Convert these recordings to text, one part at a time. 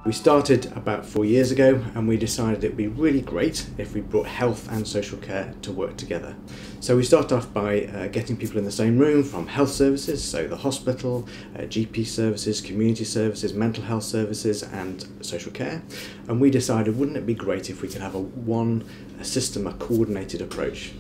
We started about 4 years ago and we decided it would be really great if we brought health and social care to work together. So we start off by getting people in the same room from health services, so the hospital, GP services, community services, mental health services and social care. And we decided, wouldn't it be great if we could have a system, a coordinated approach.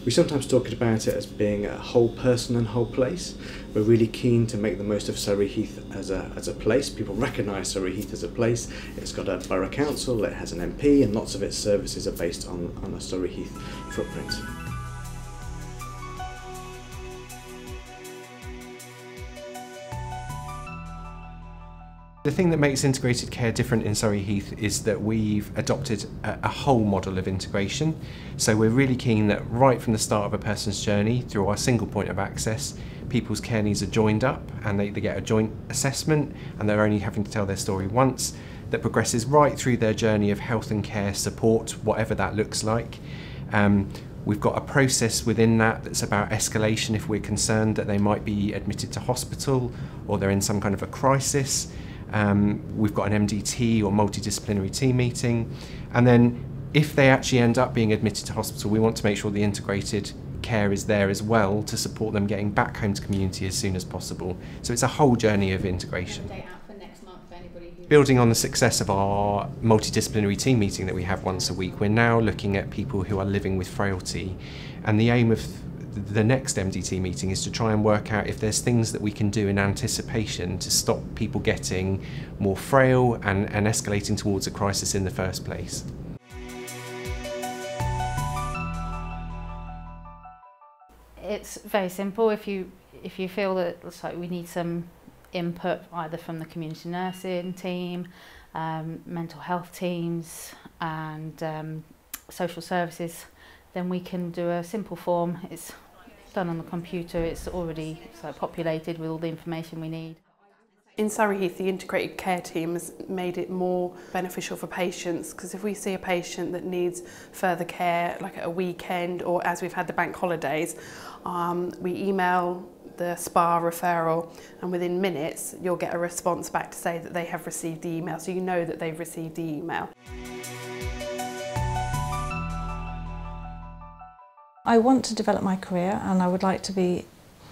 We sometimes talk about it as being a whole person and whole place. We're really keen to make the most of Surrey Heath as a place. People recognise Surrey Heath as a place. It's got a borough council, it has an MP, and lots of its services are based on a Surrey Heath footprint. The thing that makes integrated care different in Surrey Heath is that we've adopted a whole model of integration. So we're really keen that right from the start of a person's journey, through our single point of access, people's care needs are joined up and they get a joint assessment and they're only having to tell their story once. That progresses right through their journey of health and care support, whatever that looks like. We've got a process within that that's about escalation if we're concerned that they might be admitted to hospital or they're in some kind of a crisis. We've got an MDT or multidisciplinary team meeting, and then if they actually end up being admitted to hospital, we want to make sure the integrated care is there as well to support them getting back home to community as soon as possible. So it's a whole journey of integration. Building on the success of our multidisciplinary team meeting that we have once a week, we're now looking at people who are living with frailty, and the aim of the next MDT meeting is to try and work out if there's things that we can do in anticipation to stop people getting more frail and escalating towards a crisis in the first place. It's very simple. If you feel that it's like we need some input either from the community nursing team, mental health teams and social services, then we can do a simple form. It's done on the computer, it's already populated with all the information we need. In Surrey Heath, the integrated care team has made it more beneficial for patients, because if we see a patient that needs further care, like at a weekend or as we've had the bank holidays, we email the SPA referral, and within minutes you'll get a response back to say that they have received the email, so you know that they've received the email. I want to develop my career and I would like to be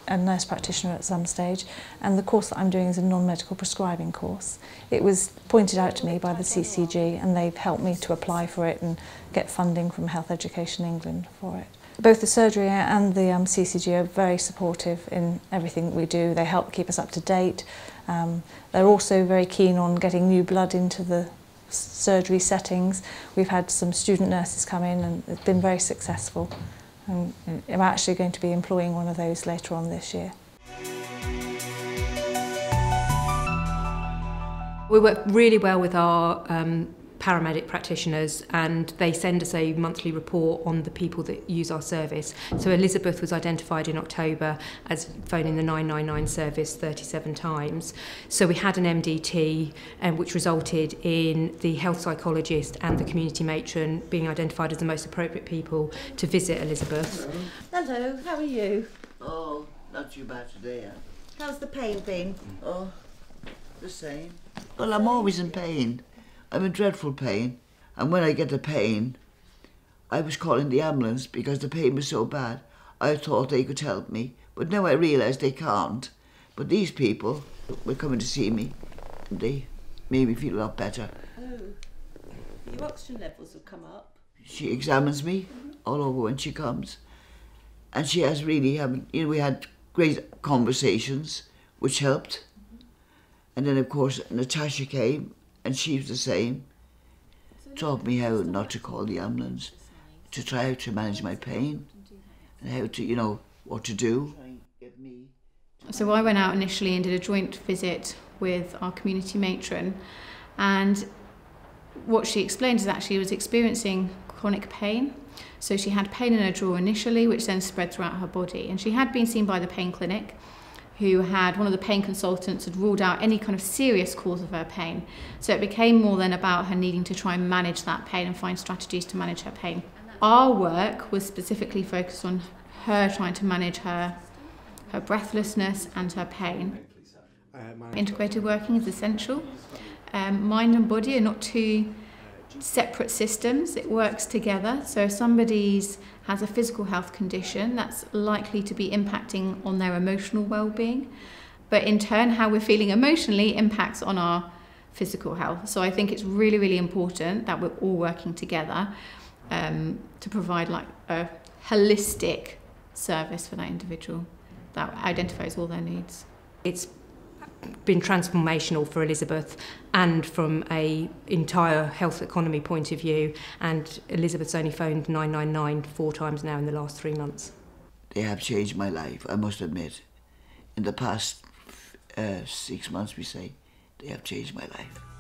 a nurse practitioner at some stage, and the course that I'm doing is a non-medical prescribing course. It was pointed out to me by the CCG and they've helped me to apply for it and get funding from Health Education England for it. Both the surgery and the CCG are very supportive in everything that we do. They help keep us up to date. They're also very keen on getting new blood into the surgery settings. We've had some student nurses come in and it's been very successful. And I'm actually going to be employing one of those later on this year. We work really well with our paramedic practitioners, and they send us a monthly report on the people that use our service. So Elizabeth was identified in October as phoning the 999 service 37 times. So we had an MDT which resulted in the health psychologist and the community matron being identified as the most appropriate people to visit Elizabeth. Hello, how are you? Oh, not too bad today. How's the pain been? Oh, the same. Well, I'm always in pain. I'm in dreadful pain, and when I get the pain, I was calling the ambulance because the pain was so bad. I thought they could help me, but now I realise they can't. But these people were coming to see me, and they made me feel a lot better. Oh, your oxygen levels have come up. She examines me all over when she comes, and she has really, we had great conversations, which helped. And then, of course, Natasha came, and she was the same. Taught me how not to call the ambulance, to try how to manage my pain, and how to, what to do. So I went out initially and did a joint visit with our community matron, and what she explained is that she was experiencing chronic pain. So she had pain in her jaw initially, which then spread throughout her body, and she had been seen by the pain clinic, who had, one of the pain consultants had ruled out any kind of serious cause of her pain. So it became more then about her needing to try and manage that pain and find strategies to manage her pain. Our work was specifically focused on her trying to manage her breathlessness and her pain. Integrated working is essential. mind and body are not two separate systems. It works together. So if somebody has a physical health condition, that's likely to be impacting on their emotional well-being. But in turn, how we're feeling emotionally impacts on our physical health. So I think it's really, really important that we're all working together to provide like a holistic service for that individual that identifies all their needs. It's been transformational for Elizabeth and from a entire health economy point of view, and Elizabeth's only phoned 999 4 times now in the last 3 months. They have changed my life, I must admit. In the past 6 months, we say, they have changed my life.